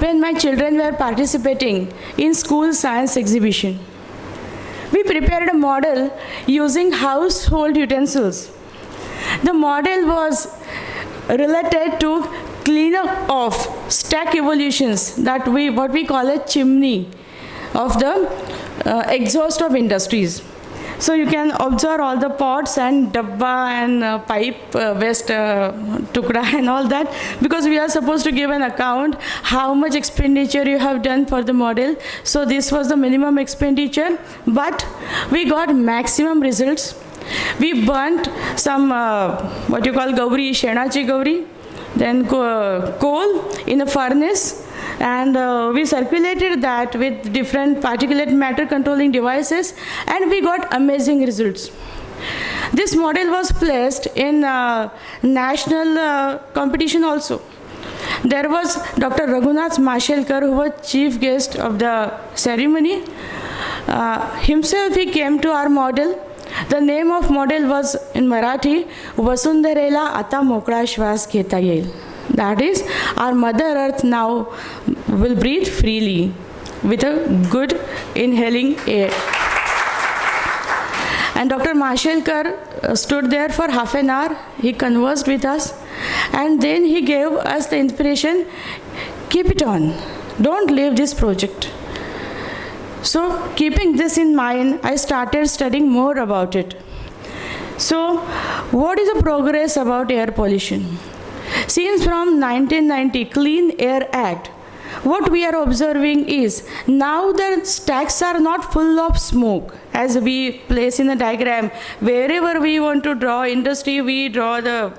when my children were participating in school science exhibition. We prepared a model using household utensils. The model was related to cleanup of stack evolutions, that what we call a chimney of the exhaust of industries. So you can observe all the pots and dabba and pipe waste tukda and all that, because we are supposed to give an account how much expenditure you have done for the model. So this was the minimum expenditure, but we got maximum results. We burnt some what you call gauri, shenachi gauri, then coal in a furnace, and we circulated that with different particulate matter controlling devices, and we got amazing results. This model was placed in national competition also. There was Dr. Raghunath Mashelkar, who was chief guest of the ceremony. Himself he came to our model. The name of model was in Marathi, Vasundharela Ata Mokra Shwas Gheta Yeil. That is, our Mother Earth now will breathe freely with a good inhaling air. And Dr. Mashelkar stood there for half an hour. He conversed with us, and then he gave us the inspiration, keep it on, don't leave this project. So keeping this in mind, I started studying more about it. So what is the progress about air pollution? Since from 1990 Clean Air Act, what we are observing is now the stacks are not full of smoke. As we place in the diagram, wherever we want to draw industry, we draw the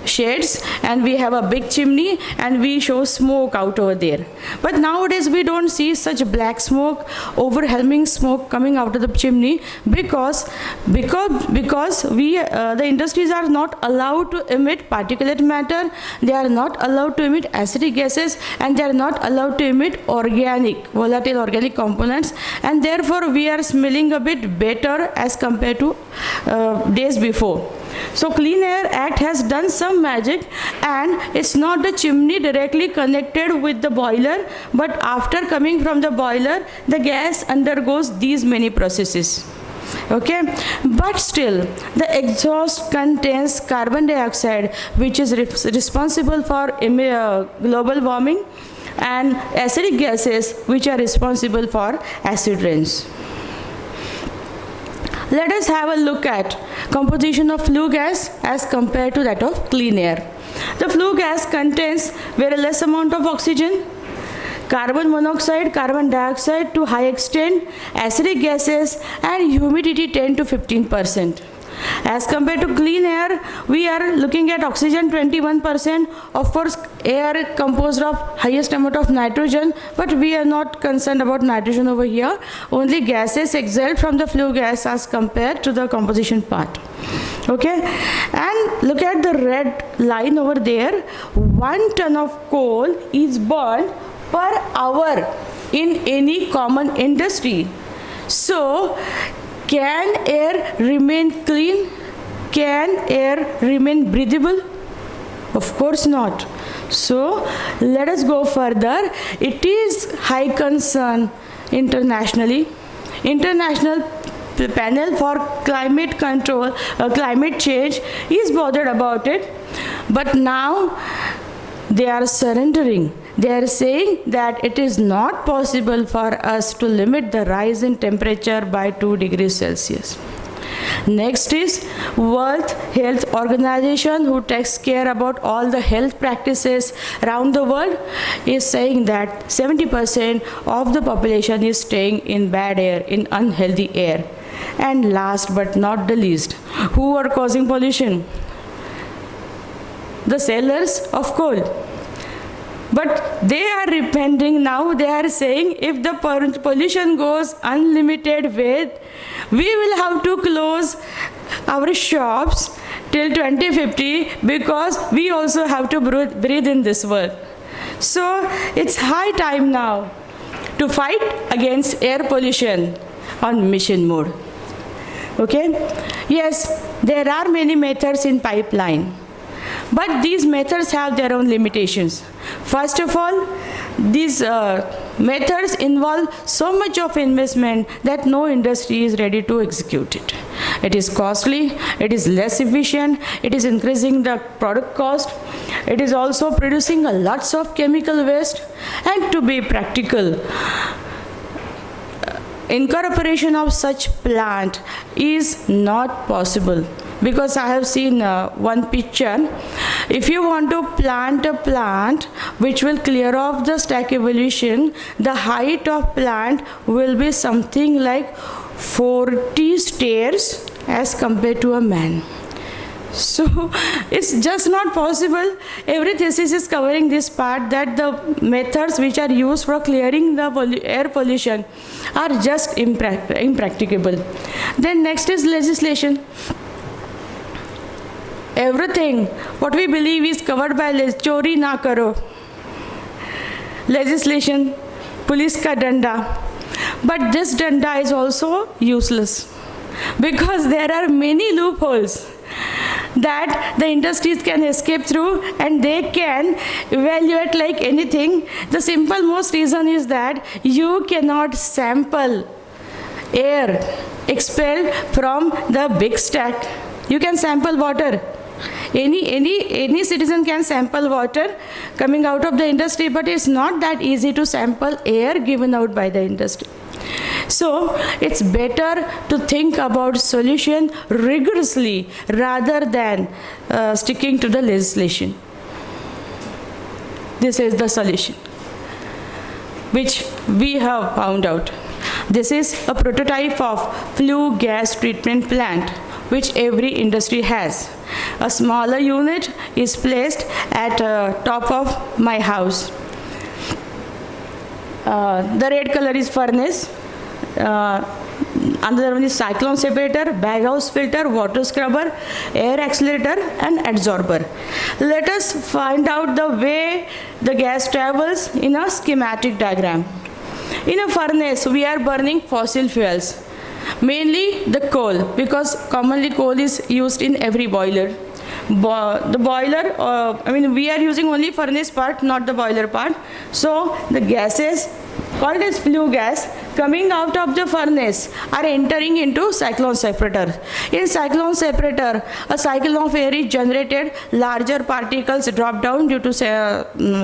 shades and we have a big chimney and we show smoke out over there. But nowadays we don't see such black smoke, overwhelming smoke coming out of the chimney, because we the industries are not allowed to emit particulate matter, they are not allowed to emit acidic gases, and they are not allowed to emit volatile organic components, and therefore we are smelling a bit better as compared to days before. So Clean Air Act has done some magic, and it's not the chimney directly connected with the boiler, but after coming from the boiler, the gas undergoes these many processes. Okay, but still the exhaust contains carbon dioxide, which is responsible for global warming, and acidic gases, which are responsible for acid rains. Let us have a look at composition of flue gas as compared to that of clean air. The flue gas contains very less amount of oxygen, carbon monoxide, carbon dioxide to high extent, acidic gases, and humidity 10 to 15%. As compared to clean air, we are looking at oxygen 21%, of course air composed of highest amount of nitrogen, but we are not concerned about nitrogen over here, only gases exhaled from the flue gas as compared to the composition part. Okay, and look at the red line over there, 1 ton of coal is burned per hour in any common industry. So can air remain clean? Can air remain breathable? Of course not. So let us go further. It is high concern internationally. International panel for climate control, climate change is bothered about it. But now they are surrendering. They are saying that it is not possible for us to limit the rise in temperature by 2 degrees Celsius. Next is World Health Organization, who takes care about all the health practices around the world, is saying that 70% of the population is staying in bad air, in unhealthy air. And last but not the least, who are causing pollution? The sellers of coal. But they are repenting now. They are saying if the pollution goes unlimited with, we will have to close our shops till 2050, because we also have to breathe in this world. So it's high time now to fight against air pollution on mission mode. Okay? Yes, there are many methods in pipeline. But these methods have their own limitations. First of all, these methods involve so much of investment that no industry is ready to execute it. It is costly, it is less efficient, it is increasing the product cost, it is also producing a lots of chemical waste, and to be practical, incorporation of such plant is not possible. Because I have seen one picture. If you want to plant a plant which will clear off the stack evolution, the height of plant will be something like 40 stairs as compared to a man. So it's just not possible. Every thesis is covering this part, that the methods which are used for clearing the air pollution are just impracticable. Then next is legislation. Everything what we believe is covered by chori na karo, legislation, police ka danda. But this danda is also useless because there are many loopholes that the industries can escape through, and they can evaluate like anything. The simple most reason is that you cannot sample air expelled from the big stack. You can sample water. Any citizen can sample water coming out of the industry, but it's not that easy to sample air given out by the industry. So it's better to think about solution rigorously rather than sticking to the legislation. This is the solution which we have found out. This is a prototype of flue gas treatment plant which every industry has. A smaller unit is placed at top of my house. The red color is furnace. Another one is cyclone separator, baghouse filter, water scrubber, air accelerator, and adsorber. Let us find out the way the gas travels in a schematic diagram. In a furnace, we are burning fossil fuels, mainly the coal, because commonly coal is used in every boiler. The boiler, we are using only furnace part, not the boiler part. So the gases called as flue gas coming out of the furnace are entering into cyclone separator. In cyclone separator, a cycle of air is generated, larger particles drop down due to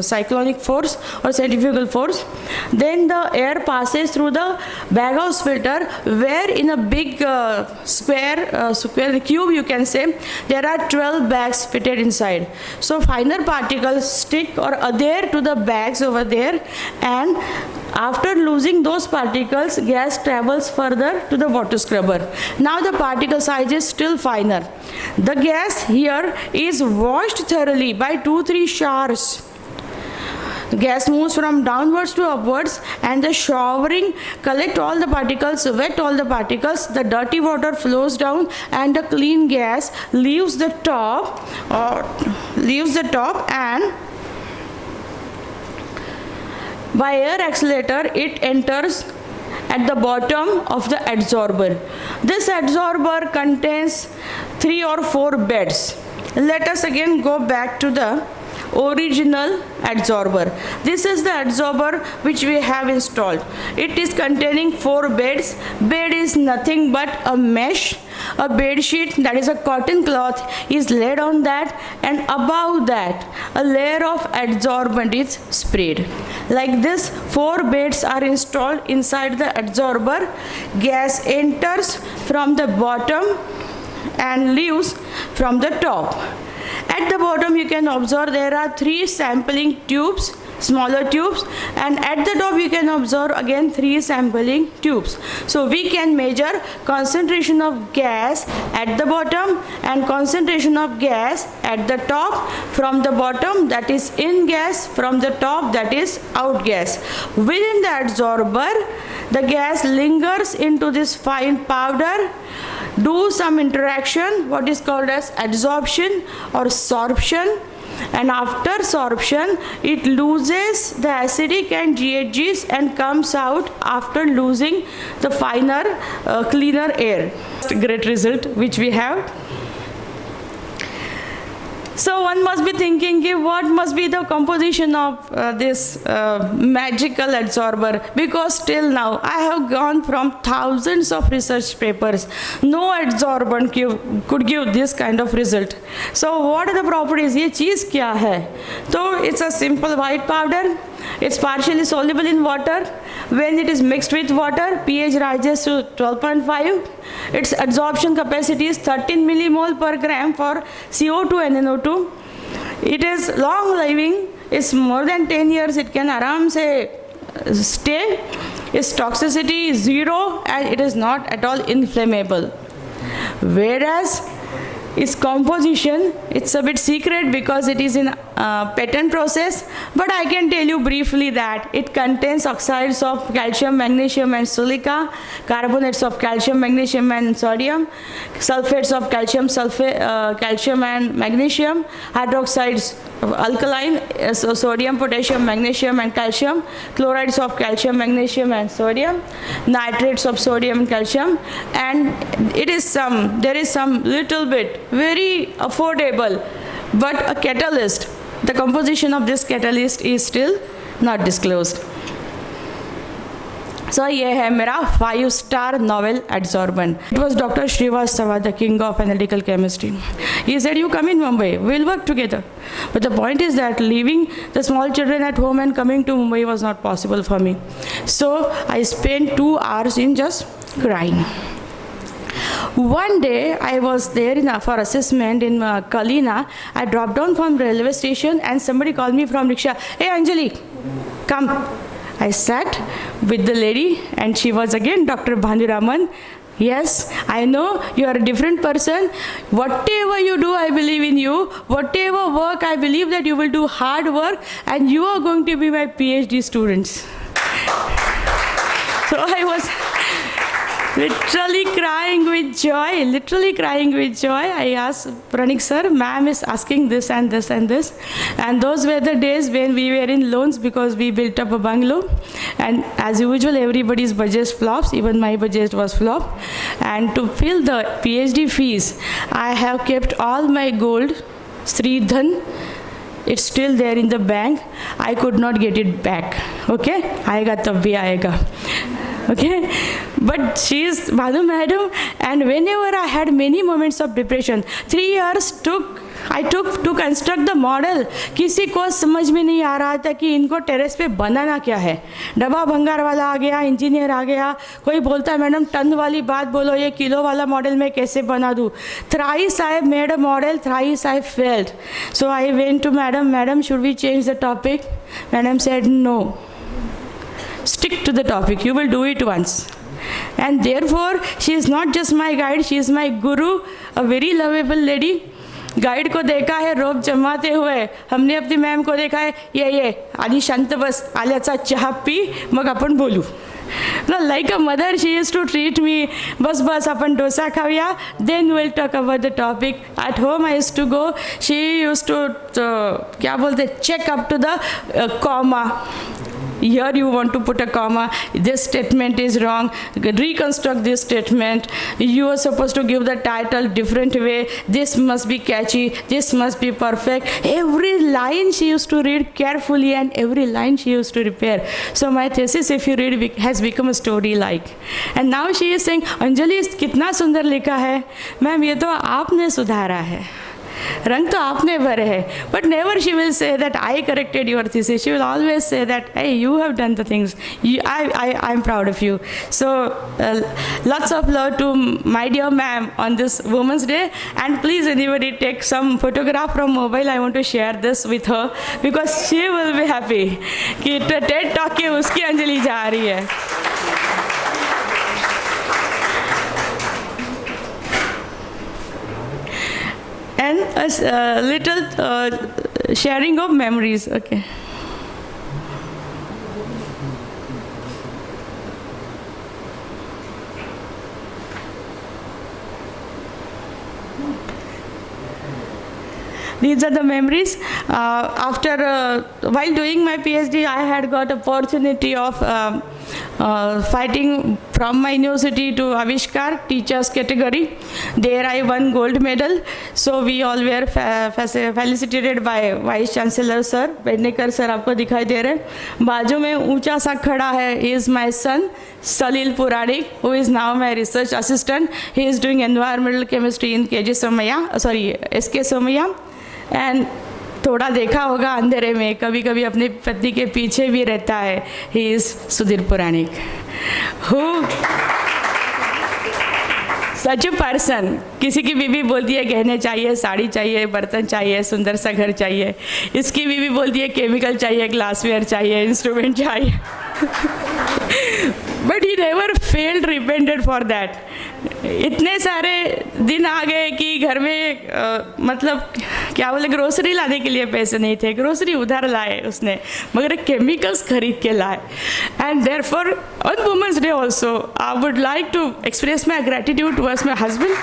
cyclonic force or centrifugal force. Then the air passes through the baghouse filter, where in a big cube you can say, there are 12 bags fitted inside. So finer particles stick or adhere to the bags over there, and after losing those particles, gas travels further to the water scrubber. Now the particle size is still finer. The gas here is washed thoroughly by 2-3 showers. The gas moves from downwards to upwards, and the showering collect all the particles, wet all the particles, the dirty water flows down, and the clean gas leaves the top and by air accelerator it enters at the bottom of the adsorber. This adsorber contains 3 or 4 beds. Let us again go back to the original adsorber. This is the adsorber which we have installed. It is containing 4 beds. Bed is nothing but a mesh. A bed sheet, that is a cotton cloth, is laid on that, and above that a layer of adsorbent is sprayed. Like this, 4 beds are installed inside the adsorber. Gas enters from the bottom and leaves from the top. At the bottom you can observe there are 3 sampling tubes, smaller tubes, and at the top you can observe again 3 sampling tubes. So we can measure concentration of gas at the bottom and concentration of gas at the top. From the bottom, that is in gas, from the top, that is out gas. Within the adsorber, the gas lingers into this fine powder, do some interaction, what is called as adsorption or sorption, and after sorption it loses the acidic and GHGs and comes out after losing the finer, cleaner air. Great result which we have. So one must be thinking, what must be the composition of this magical adsorber? Because till now I have gone from thousands of research papers. No adsorbent could give this kind of result. So what are the properties? ये चीज़ क्या है? So it's a simple white powder. It's partially soluble in water. When it is mixed with water, pH rises to 12.5. Its absorption capacity is 13 millimole per gram for CO2 and NO2. It is long living. It's more than 10 years. It can aram se stay. Its toxicity is 0 and it is not at all inflammable. Whereas its composition, it's a bit secret because it is in patent process, but I can tell you briefly that it contains oxides of calcium, magnesium and silica, carbonates of calcium, magnesium and sodium, sulfates of calcium, calcium and magnesium, hydroxides of alkaline, so sodium, potassium, magnesium and calcium, chlorides of calcium, magnesium and sodium, nitrates of sodium and calcium, and there is some little bit, very affordable, but a catalyst. The composition of this catalyst is still not disclosed. So ये है मेरा 5-star novel adsorbent. It was Dr. Srivastava, the king of analytical chemistry. He said, you come in Mumbai, we'll work together. But the point is that leaving the small children at home and coming to Mumbai was not possible for me. So I spent 2 hours in just crying. One day I was there for assessment in Kalina. I dropped down from railway station and somebody called me from rickshaw. Hey Anjali, come. I sat with the lady and she was again Dr. Bhanduraman. Yes, I know you are a different person. Whatever you do, I believe in you. Whatever work, I believe that you will do hard work and you are going to be my PhD students. So I was literally crying with joy. I asked Puranik sir, ma'am is asking this and this and this. And those were the days when we were in loans because we built up a bungalow. And as usual, everybody's budget flops, even my budget was flop. And to fill the PhD fees, I have kept all my gold, Sridhan. It's still there in the bank. I could not get it back. Okay? Aayega tab bhi aayega. Okay, but she is Bhanu madam, and whenever I had many moments of depression, 3 years I took to construct the model. किसी को समझ में नहीं आ रहा था कि इनको terrace पे बनाना क्या है. डब्बा भंगार वाला आ गया, इंजीनियर आ गया, कोई बोलता है मैडम टन वाली बात बोलो, ये किलो वाला मॉडल मैं कैसे बना दूँ. Thrice I made a model, thrice I failed. So I went to madam, should we change the topic? Madam said no. Stick to the topic, you will do it once. And therefore, she is not just my guide, she is my guru, a very lovable lady. Guide को देखा है रोप जमाते हुए, हमने अपनी ma'am को देखा है ये आधी शांत बस, आल्याचा चहा पी मग आपण बोलू. No, like a mother, she used to treat me, bas apan dosa khaviya, then we'll talk about the topic. At home I used to go, she used to kya bolte, check up to the comma. Here you want to put a comma, this statement is wrong, reconstruct this statement, you are supposed to give the title different way, this must be catchy, this must be perfect. Every line she used to read carefully and every line she used to repair. So my thesis, if you read, has become a story like. And now she is saying, Anjali, कितना सुंदर लिखा है, ma'am ये तो आपने सुधारा है, रंग तो आपने भरे है. But never she will say that I corrected your thesis. She will always say that, hey, you have done the things. I'm proud of you. So lots of love to my dear ma'am on this Women's Day. And please anybody take some photograph from mobile. I want to share this with her because she will be happy कि TED Talk के उसकी अंजलि जा रही है. And a little sharing of memories. Okay. These are the memories. While doing my PhD, I had got opportunity of fighting from my university to Avishkar teachers category. There I won gold medal. So we all were felicitated by Vice Chancellor Sir. Bednekar Sir आपको दिखाई दे रहे हैं. बाजू में ऊंचा सा खड़ा है is my son Anjali Puranik, who is now my research assistant. He is doing environmental chemistry in SK Somaya. And थोड़ा देखा होगा अंधेरे में, कभी कभी अपनी पत्नी के पीछे भी रहता है. He is Sudhir Puranik, who such a person. किसी की बीवी बोलती है गहने चाहिए, साड़ी चाहिए, बर्तन चाहिए, सुंदर सा घर चाहिए. इसकी बीवी बोलती है केमिकल चाहिए, ग्लासवेयर चाहिए, इंस्ट्रूमेंट चाहिए. But he never failed repented for that. इतने सारे दिन आ गए कि घर में मतलब क्या बोले, ग्रोसरी लाने के लिए पैसे नहीं थे, ग्रोसरी उधार लाए उसने, मगर केमिकल्स खरीद के लाए. And therefore on women's day also I would like to express my gratitude towards my husband.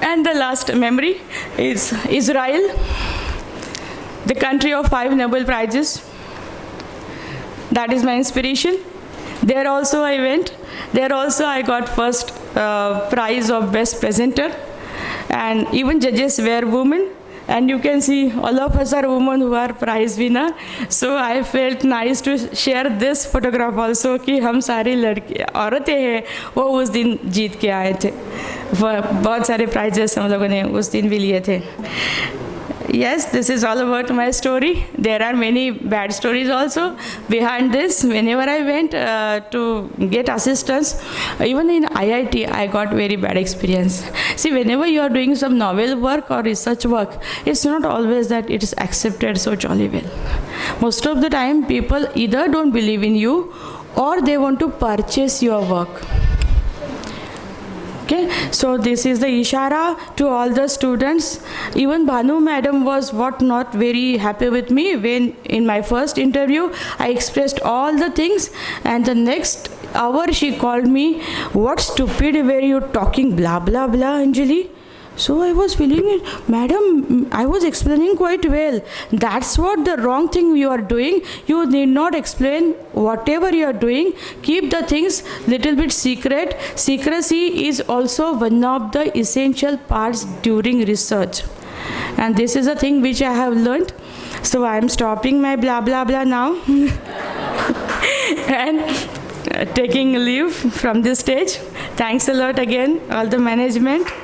And the last memory is Israel, the country of 5 Nobel Prizes. That is my inspiration. There also I went. There also I got first prize of best presenter, and even judges were women. And you can see all of us are women who are prize winner. So I felt nice to share this photograph also कि हम सारी लड़की औरतें हैं वो उस दिन जीत के आए थे. बहुत सारे prizes हम लोगों ने उस दिन भी लिए थे. Yes, this is all about my story. There are many bad stories also behind this. Whenever I went to get assistance, even in IIT, I got very bad experience. See, whenever you are doing some novel work or research work, it's not always that it is accepted so jolly well. Most of the time, people either don't believe in you or they want to purchase your work. Okay, so this is the ishara to all the students. Even Bhanu madam was not very happy with me when in my first interview I expressed all the things, and the next hour she called me, "What stupid were you talking, blah blah blah, Anjali?" So I was feeling it, madam, I was explaining quite well. That's what the wrong thing you are doing. You need not explain whatever you are doing. Keep the things little bit secret. Secrecy is also one of the essential parts during research. And this is a thing which I have learned. So I am stopping my blah blah blah now and taking leave from this stage. Thanks a lot again, all the management.